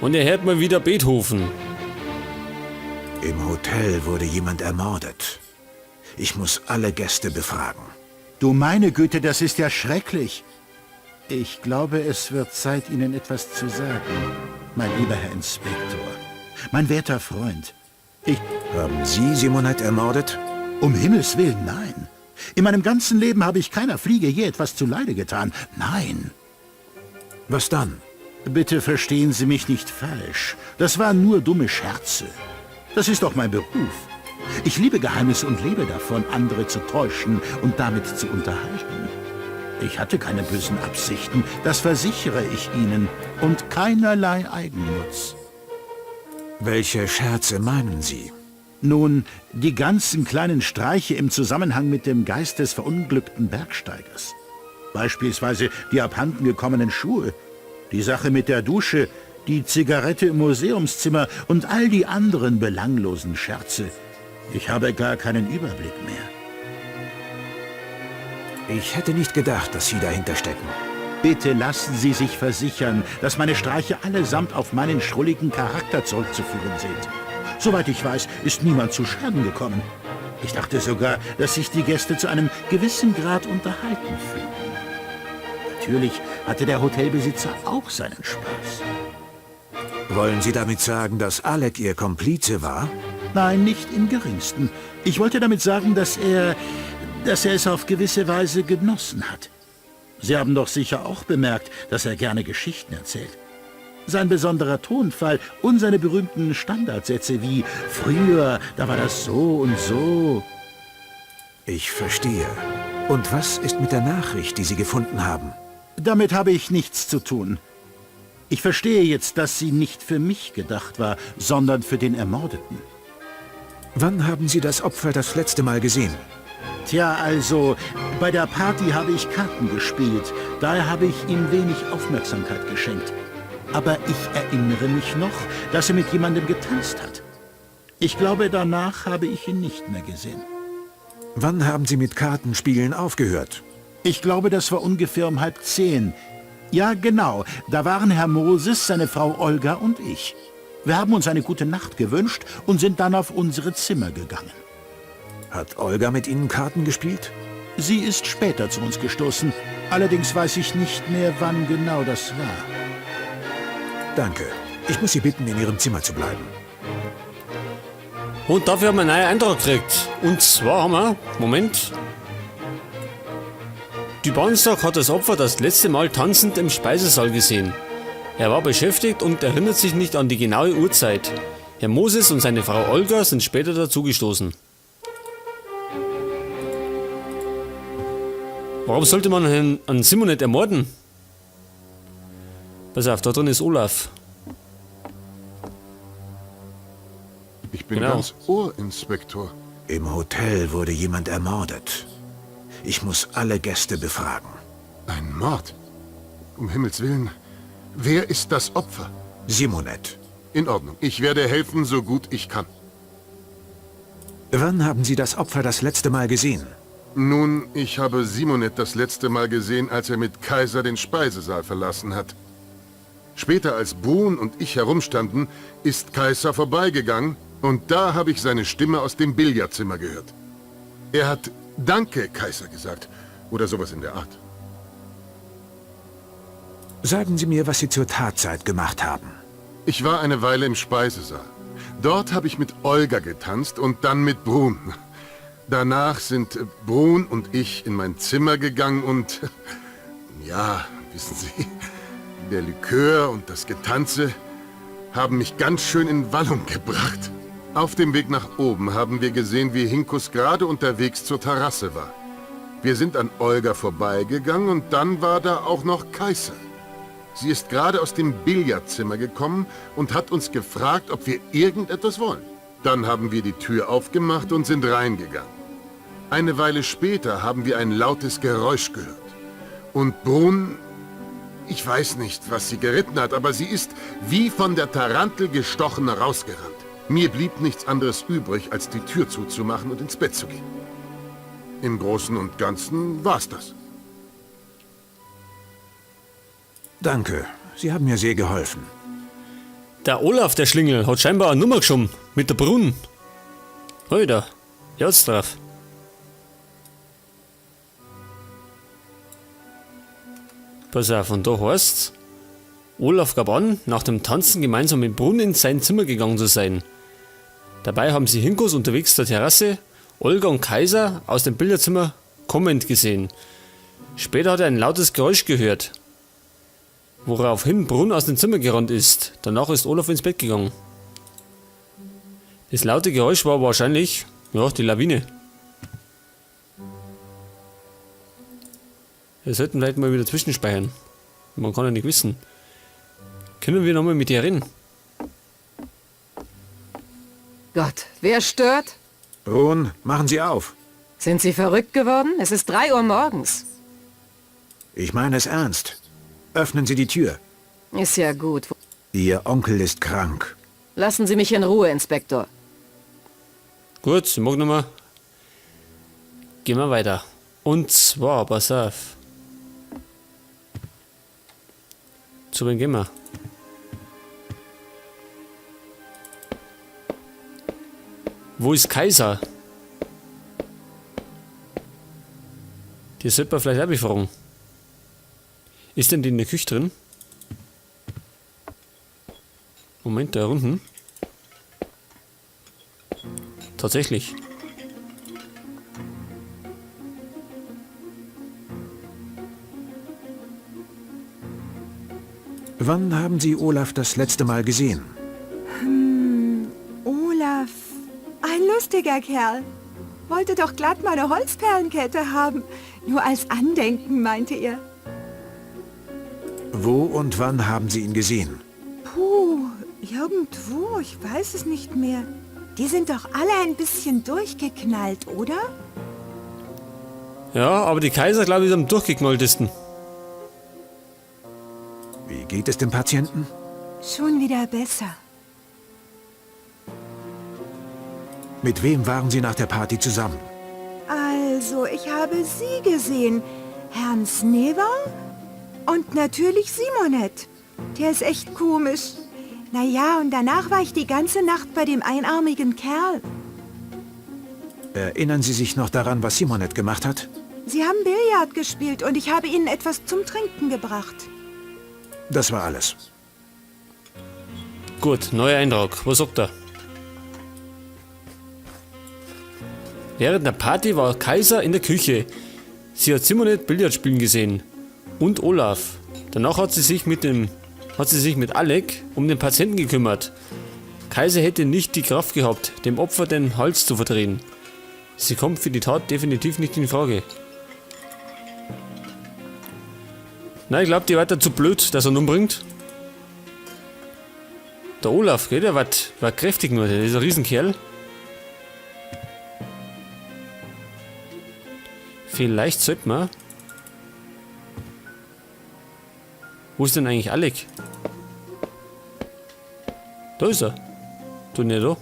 Und er hört mal wieder Beethoven. Im Hotel wurde jemand ermordet. Ich muss alle Gäste befragen. Du meine Güte, das ist ja schrecklich. Ich glaube, es wird Zeit, Ihnen etwas zu sagen, mein lieber Herr Inspektor. Mein werter Freund. Haben Sie Simonette ermordet? Um Himmels Willen, nein. In meinem ganzen Leben habe ich keiner Fliege je etwas zuleide getan. Nein. Was dann? Bitte verstehen Sie mich nicht falsch. Das waren nur dumme Scherze. Das ist doch mein Beruf. Ich liebe Geheimnisse und lebe davon, andere zu täuschen und damit zu unterhalten. Ich hatte keine bösen Absichten, das versichere ich Ihnen, und keinerlei Eigennutz. Welche Scherze meinen Sie? Nun, die ganzen kleinen Streiche im Zusammenhang mit dem Geist des verunglückten Bergsteigers. Beispielsweise die abhanden gekommenen Schuhe, die Sache mit der Dusche, die Zigarette im Museumszimmer und all die anderen belanglosen Scherze. Ich habe gar keinen Überblick mehr. Ich hätte nicht gedacht, dass Sie dahinter stecken. Bitte lassen Sie sich versichern, dass meine Streiche allesamt auf meinen schrulligen Charakter zurückzuführen sind. Soweit ich weiß, ist niemand zu Schaden gekommen. Ich dachte sogar, dass sich die Gäste zu einem gewissen Grad unterhalten fühlten. Natürlich hatte der Hotelbesitzer auch seinen Spaß. Wollen Sie damit sagen, dass Alec Ihr Komplize war? Nein, nicht im geringsten. Ich wollte damit sagen, dass er es auf gewisse Weise genossen hat. Sie haben doch sicher auch bemerkt, dass er gerne Geschichten erzählt. Sein besonderer Tonfall und seine berühmten Standardsätze wie »Früher, da war das so und so«. Ich verstehe. Und was ist mit der Nachricht, die Sie gefunden haben? Damit habe ich nichts zu tun. Ich verstehe jetzt, dass sie nicht für mich gedacht war, sondern für den Ermordeten. Wann haben Sie das Opfer das letzte Mal gesehen? Tja, also, bei der Party habe ich Karten gespielt. Daher habe ich ihm wenig Aufmerksamkeit geschenkt. Aber ich erinnere mich noch, dass er mit jemandem getanzt hat. Ich glaube, danach habe ich ihn nicht mehr gesehen. Wann haben Sie mit Kartenspielen aufgehört? Ich glaube, das war ungefähr um 9:30. Ja, genau. Da waren Herr Moses, seine Frau Olga und ich. Wir haben uns eine gute Nacht gewünscht und sind dann auf unsere Zimmer gegangen. Hat Olga mit Ihnen Karten gespielt? Sie ist später zu uns gestoßen. Allerdings weiß ich nicht mehr, wann genau das war. Danke. Ich muss Sie bitten, in Ihrem Zimmer zu bleiben. Und dafür haben wir einen neuen Eindruck gekriegt. Und zwar haben wir, Moment. Die Banstock hat das Opfer das letzte Mal tanzend im Speisesaal gesehen. Er war beschäftigt und erinnert sich nicht an die genaue Uhrzeit. Herr Moses und seine Frau Olga sind später dazugestoßen. Warum sollte man einen Simonette ermorden? Pass auf, da drin ist Olaf. Ich bin Genau. ganz Ohr, Inspektor. Im Hotel wurde jemand ermordet. Ich muss alle Gäste befragen. Ein Mord? Um Himmels Willen. Wer ist das Opfer? Simonette. In Ordnung. Ich werde helfen, so gut ich kann. Wann haben Sie das Opfer das letzte Mal gesehen? Nun, ich habe Simonette das letzte Mal gesehen, als er mit Kaiser den Speisesaal verlassen hat. Später, als Brun und ich herumstanden, ist Kaiser vorbeigegangen und da habe ich seine Stimme aus dem Billardzimmer gehört. Er hat »Danke, Kaiser« gesagt oder sowas in der Art. Sagen Sie mir, was Sie zur Tatzeit gemacht haben. Ich war eine Weile im Speisesaal. Dort habe ich mit Olga getanzt und dann mit Brun. Danach sind Brun und ich in mein Zimmer gegangen und... Ja, wissen Sie, der Likör und das Getanze haben mich ganz schön in Wallung gebracht. Auf dem Weg nach oben haben wir gesehen, wie Hinkus gerade unterwegs zur Terrasse war. Wir sind an Olga vorbeigegangen und dann war da auch noch Kaiser. Sie ist gerade aus dem Billardzimmer gekommen und hat uns gefragt, ob wir irgendetwas wollen. Dann haben wir die Tür aufgemacht und sind reingegangen. Eine Weile später haben wir ein lautes Geräusch gehört. Und Brun, ich weiß nicht, was sie geritten hat, aber sie ist wie von der Tarantel gestochen rausgerannt. Mir blieb nichts anderes übrig, als die Tür zuzumachen und ins Bett zu gehen. Im Großen und Ganzen war's das. Danke. Sie haben mir sehr geholfen. Der Olaf, der Schlingel, hat scheinbar eine Nummer geschoben. Mit der Brunnen. Alter, jetzt drauf. Pass auf, und da heißt's, Olaf gab an, nach dem Tanzen gemeinsam mit Brunn in sein Zimmer gegangen zu sein. Dabei haben sie Hinkos unterwegs zur Terrasse, Olga und Kaiser aus dem Bilderzimmer kommend gesehen. Später hat er ein lautes Geräusch gehört, woraufhin Brunn aus dem Zimmer gerannt ist. Danach ist Olaf ins Bett gegangen. Das laute Geräusch war wahrscheinlich, ja, die Lawine. Wir sollten vielleicht mal wieder zwischenspeichern. Man kann ja nicht wissen. Können wir nochmal mit dir reden? Gott, wer stört? Brunn, machen Sie auf. Sind Sie verrückt geworden? Es ist 3 Uhr morgens. Ich meine es ernst. Öffnen Sie die Tür. Ist ja gut. Ihr Onkel ist krank. Lassen Sie mich in Ruhe, Inspektor. Gut, ich mag nochmal. Gehen wir weiter. Und zwar, pass auf. Zu wem gehen wir? Wo ist Kaiser? Die sollte man vielleicht auch befragen. Ist denn die in der Küche drin? Moment, da unten. Tatsächlich. Wann haben Sie Olaf das letzte Mal gesehen? Olaf, ein lustiger Kerl. Wollte doch glatt meine Holzperlenkette haben. Nur als Andenken, meinte er. Wo und wann haben Sie ihn gesehen? Puh, irgendwo, ich weiß es nicht mehr. Die sind doch alle ein bisschen durchgeknallt, oder? Ja, aber die Kaiser, glaube ich, ist am durchgeknalltesten. Wie geht es dem Patienten? Schon wieder besser. Mit wem waren Sie nach der Party zusammen? Also, ich habe Sie gesehen. Herrn Snever und natürlich Simonet. Der ist echt komisch. Naja, und danach war ich die ganze Nacht bei dem einarmigen Kerl. Erinnern Sie sich noch daran, was Simonet gemacht hat? Sie haben Billard gespielt und ich habe Ihnen etwas zum Trinken gebracht. Das war alles. Gut, neuer Eintrag. Was sagt er? Während der Party war Kaiser in der Küche. Sie hat Simonet Billard spielen gesehen. Und Olaf. Danach hat sie sich mit Alec um den Patienten gekümmert. Kaiser hätte nicht die Kraft gehabt, dem Opfer den Hals zu verdrehen. Sie kommt für die Tat definitiv nicht in Frage. Nein, ich glaube, die war da zu blöd, dass er ihn umbringt. Der Olaf, gell, der war kräftig nur, der ist ein Riesenkerl. Vielleicht sollte man... Wo ist denn eigentlich Alec? Da ist er. Du nicht da?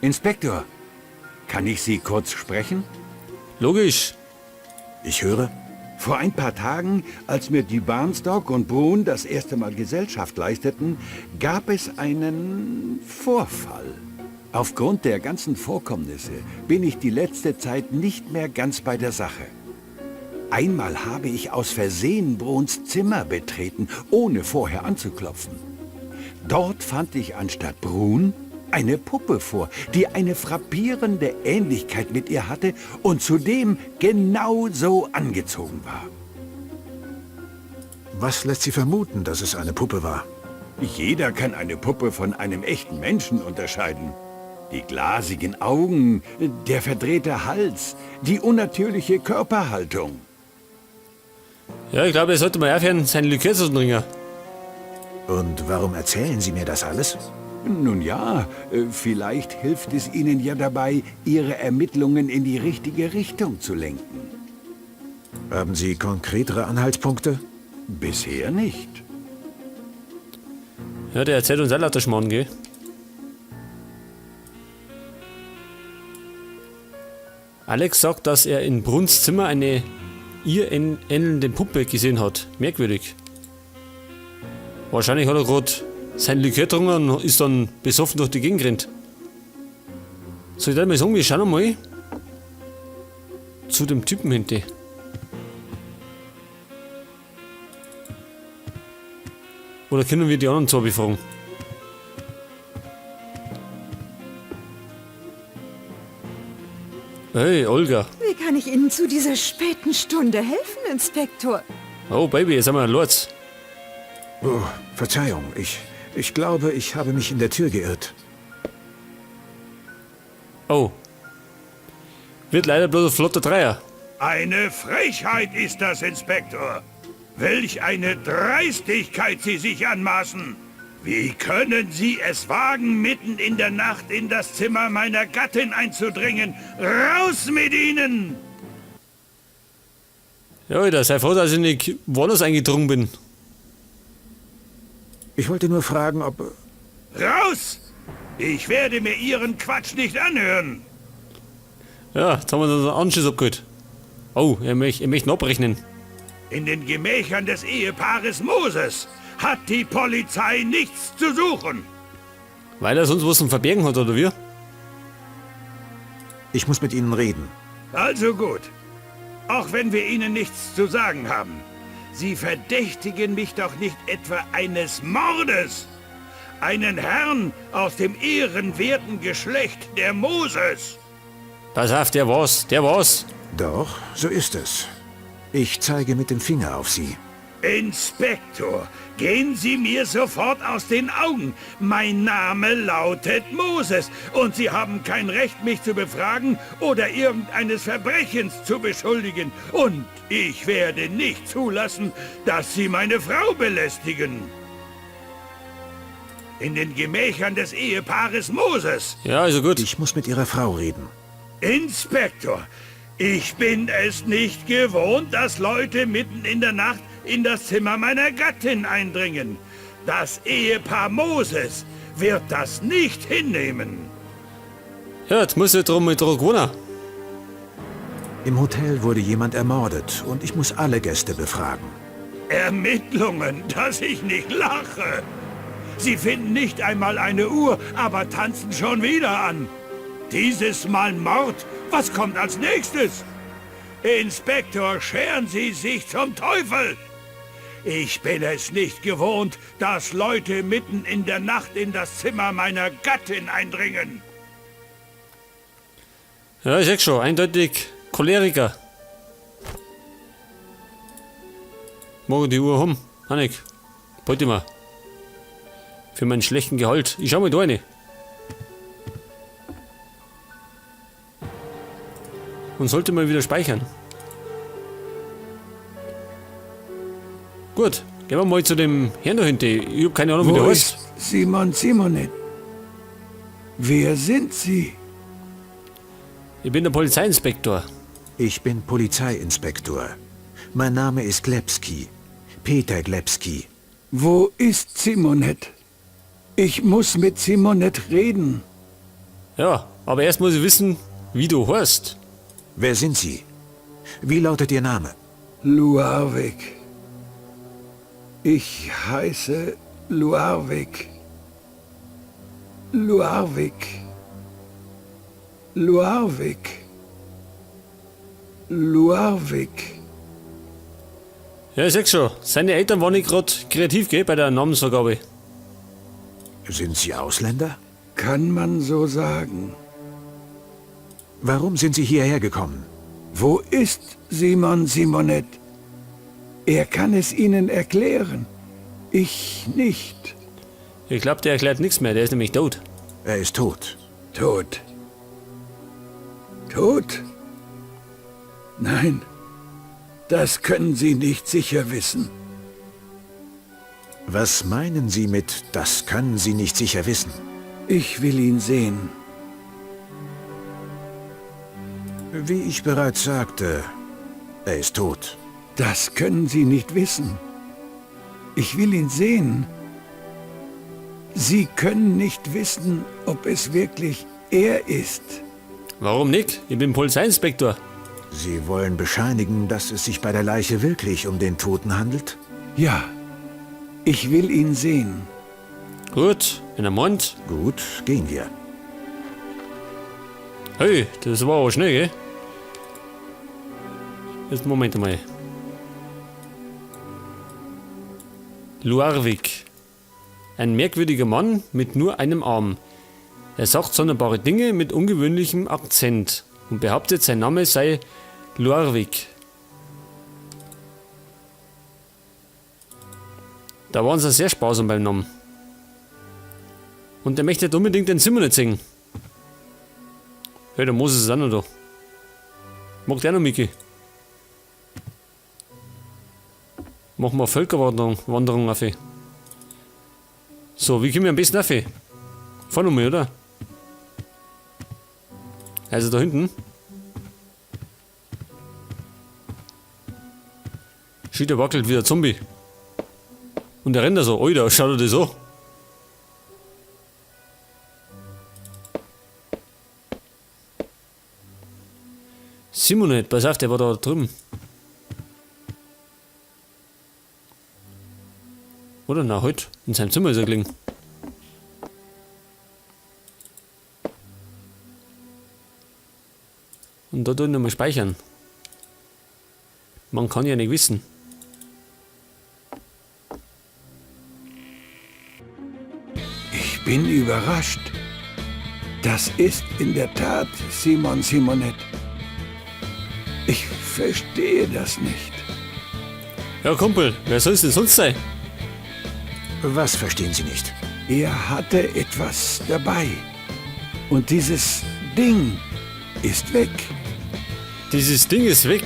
Inspektor, kann ich Sie kurz sprechen? Logisch. Ich höre. Vor ein paar Tagen, als mir die Barnstock und Brun das erste Mal Gesellschaft leisteten, gab es einen Vorfall. Aufgrund der ganzen Vorkommnisse bin ich die letzte Zeit nicht mehr ganz bei der Sache. Einmal habe ich aus Versehen Bruns Zimmer betreten, ohne vorher anzuklopfen. Dort fand ich anstatt Brun eine Puppe vor, die eine frappierende Ähnlichkeit mit ihr hatte und zudem genau so angezogen war. Was lässt Sie vermuten, dass es eine Puppe war? Jeder kann eine Puppe von einem echten Menschen unterscheiden. Die glasigen Augen, der verdrehte Hals, die unnatürliche Körperhaltung. Ja, ich glaube, er sollte mal aufhören, seine Likör zu trinken. Und warum erzählen Sie mir das alles? Nun ja, vielleicht hilft es Ihnen ja dabei, Ihre Ermittlungen in die richtige Richtung zu lenken. Haben Sie konkretere Anhaltspunkte? Bisher nicht. Ja, der erzählt uns auch lauter Schmarrn, gell? Alex sagt, dass er in Bruns Zimmer eine ihr ähnelnde Puppe gesehen hat. Merkwürdig. Wahrscheinlich hat er gerade sein Likör getrunken und ist dann besoffen durch die Gegend gerannt. Soll ich da mal sagen, wir schauen mal zu dem Typen hinter. Oder können wir die anderen zwei befragen? Hey, Olga. Wie kann ich Ihnen zu dieser späten Stunde helfen, Inspektor? Oh, Baby, jetzt haben wir einen Lords. Oh, Verzeihung, ich glaube, ich habe mich in der Tür geirrt. Oh. Wird leider bloß ein flotter Dreier. Eine Frechheit ist das, Inspektor. Welch eine Dreistigkeit Sie sich anmaßen. Wie können Sie es wagen, mitten in der Nacht in das Zimmer meiner Gattin einzudringen? Raus mit Ihnen! Ja, Alter, sei froh, dass ich nicht woanders eingedrungen bin. Ich wollte nur fragen, ob... Raus! Ich werde mir Ihren Quatsch nicht anhören. Ja, jetzt haben wir unseren Anschluss abgeholt. Oh, er möchte ihn abrechnen. In den Gemächern des Ehepaares Moses hat die Polizei nichts zu suchen. Weil er sonst was zum Verbergen hat, oder wie? Ich muss mit Ihnen reden. Also gut. Auch wenn wir Ihnen nichts zu sagen haben. Sie verdächtigen mich doch nicht etwa eines Mordes. Einen Herrn aus dem ehrenwerten Geschlecht der Moses. Pass auf, der war's. Doch, so ist es. Ich zeige mit dem Finger auf Sie. Inspektor, gehen Sie mir sofort aus den Augen. Mein Name lautet Moses und Sie haben kein Recht, mich zu befragen oder irgendeines Verbrechens zu beschuldigen. Und ich werde nicht zulassen, dass Sie meine Frau belästigen. In den Gemächern des Ehepaares Moses. Ja, also gut. Ich muss mit Ihrer Frau reden. Inspektor, ich bin es nicht gewohnt, dass Leute mitten in der Nacht in das Zimmer meiner Gattin eindringen. Das Ehepaar Moses wird das nicht hinnehmen. Ja, jetzt muss ich drum mit wohnen. Im Hotel wurde jemand ermordet und ich muss alle Gäste befragen. Ermittlungen, dass ich nicht lache. Sie finden nicht einmal eine Uhr, aber tanzen schon wieder an. Dieses Mal Mord. Was kommt als nächstes? Inspektor, scheren Sie sich zum Teufel! Ich bin es nicht gewohnt, dass Leute mitten in der Nacht in das Zimmer meiner Gattin eindringen. Ja, ich sag schon, eindeutig Choleriker. Morgen die Uhr haben. Hannik, beute mal. Für meinen schlechten Gehalt. Ich schau mal da rein. Und sollte mal wieder speichern. Gut, gehen wir mal zu dem Herrn da hinten. Ich hab keine Ahnung, wie der Wo heißt. ist Simon Simonet? Wer sind Sie? Ich bin der Polizeiinspektor. Ich bin Polizeiinspektor. Mein Name ist Glebski. Peter Glebski. Wo ist Simonet? Ich muss mit Simonet reden. Ja, aber erst muss ich wissen, wie du heißt. Wer sind Sie? Wie lautet Ihr Name? Luarvik. Ich heiße Luarvik. Luarvik. Luarvik. Luarvik. Ja, ich sag schon, seine Eltern waren nicht gerade kreativ, gell, bei der Namensvergabe. Sind Sie Ausländer? Kann man so sagen. Warum sind Sie hierher gekommen? Wo ist Simon Simonet? Er kann es Ihnen erklären. Ich nicht. Ich glaube, der erklärt nichts mehr, der ist nämlich tot. Er ist tot. Tot. Tot? Nein, das können Sie nicht sicher wissen. Was meinen Sie mit, das können Sie nicht sicher wissen? Ich will ihn sehen. Wie ich bereits sagte, er ist tot. Das können Sie nicht wissen. Ich will ihn sehen. Sie können nicht wissen, ob es wirklich er ist. Warum nicht? Ich bin Polizeiinspektor. Sie wollen bescheinigen, dass es sich bei der Leiche wirklich um den Toten handelt? Ja, ich will ihn sehen. Gut, wenn er meint. Gut, gehen wir. Hey, das war aber schnell, gell? Jetzt Moment mal. Luarvik. Ein merkwürdiger Mann mit nur einem Arm. Er sagt sonderbare Dinge mit ungewöhnlichem Akzent und behauptet, sein Name sei Luarvik. Da waren sie sehr sparsam beim Namen. Und er möchte unbedingt den Zimmer nicht singen. Hey, der Moses ist auch noch da. Mag der noch Miki? Machen wir Völkerwanderung auf. So, wie kommen wir am besten auf? Fahr nochmal, oder? Also da hinten. Shit, der wackelt wie ein Zombie. Und der rennt da so. Alter, schau dir das an. Simonet, pass auf, der war da drüben. Oder? Na, halt. In seinem Zimmer ist er gelegen. Und da tun wir mal speichern. Man kann ja nicht wissen. Ich bin überrascht. Das ist in der Tat Simon Simonet. Ich verstehe das nicht. Ja, Kumpel, wer soll es denn sonst sein? Was verstehen Sie nicht? Er hatte etwas dabei. Und dieses Ding ist weg. Dieses Ding ist weg.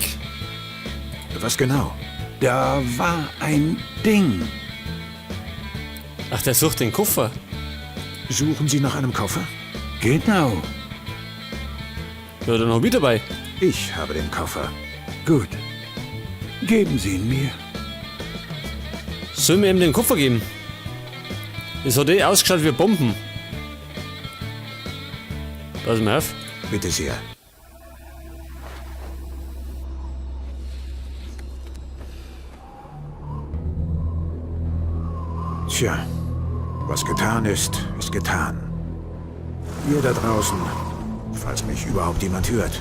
Was genau? Da war ein Ding. Ach, der sucht den Koffer. Suchen Sie nach einem Koffer? Genau. Ja, dann hab ich dabei. Ich habe den Koffer. Gut. Geben Sie ihn mir. Sollen wir ihm den Koffer geben? Es hat eh ausgeschaut wie Bomben. Pass mal auf. Bitte sehr. Tja, was getan ist, ist getan. Ihr da draußen, falls mich überhaupt jemand hört,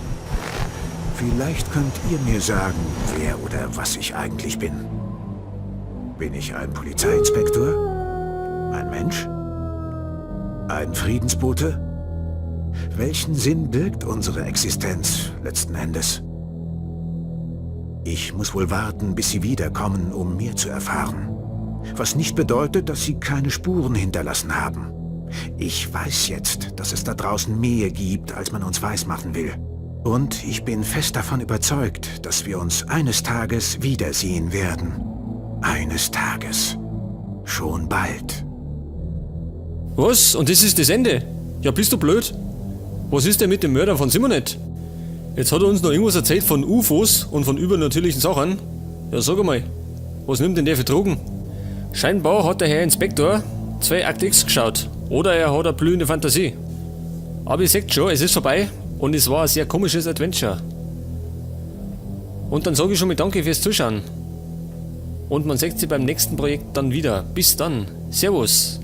vielleicht könnt ihr mir sagen, wer oder was ich eigentlich bin. Bin ich ein Polizeiinspektor? Ein Mensch? Ein Friedensbote? Welchen Sinn birgt unsere Existenz letzten Endes? Ich muss wohl warten, bis sie wiederkommen, um mehr zu erfahren. Was nicht bedeutet, dass sie keine Spuren hinterlassen haben. Ich weiß jetzt, dass es da draußen mehr gibt, als man uns weismachen will. Und ich bin fest davon überzeugt, dass wir uns eines Tages wiedersehen werden. Eines Tages. Schon bald. Was? Und das ist das Ende? Ja, bist du blöd? Was ist denn mit dem Mörder von Simonet? Jetzt hat er uns noch irgendwas erzählt von UFOs und von übernatürlichen Sachen. Ja, sag einmal, was nimmt denn der für Drogen? Scheinbar hat der Herr Inspektor 2 Akt X geschaut. Oder er hat eine blühende Fantasie. Aber ihr seht schon, es ist vorbei und es war ein sehr komisches Adventure. Und dann sage ich schon mal danke fürs Zuschauen. Und man sieht sich beim nächsten Projekt dann wieder. Bis dann. Servus.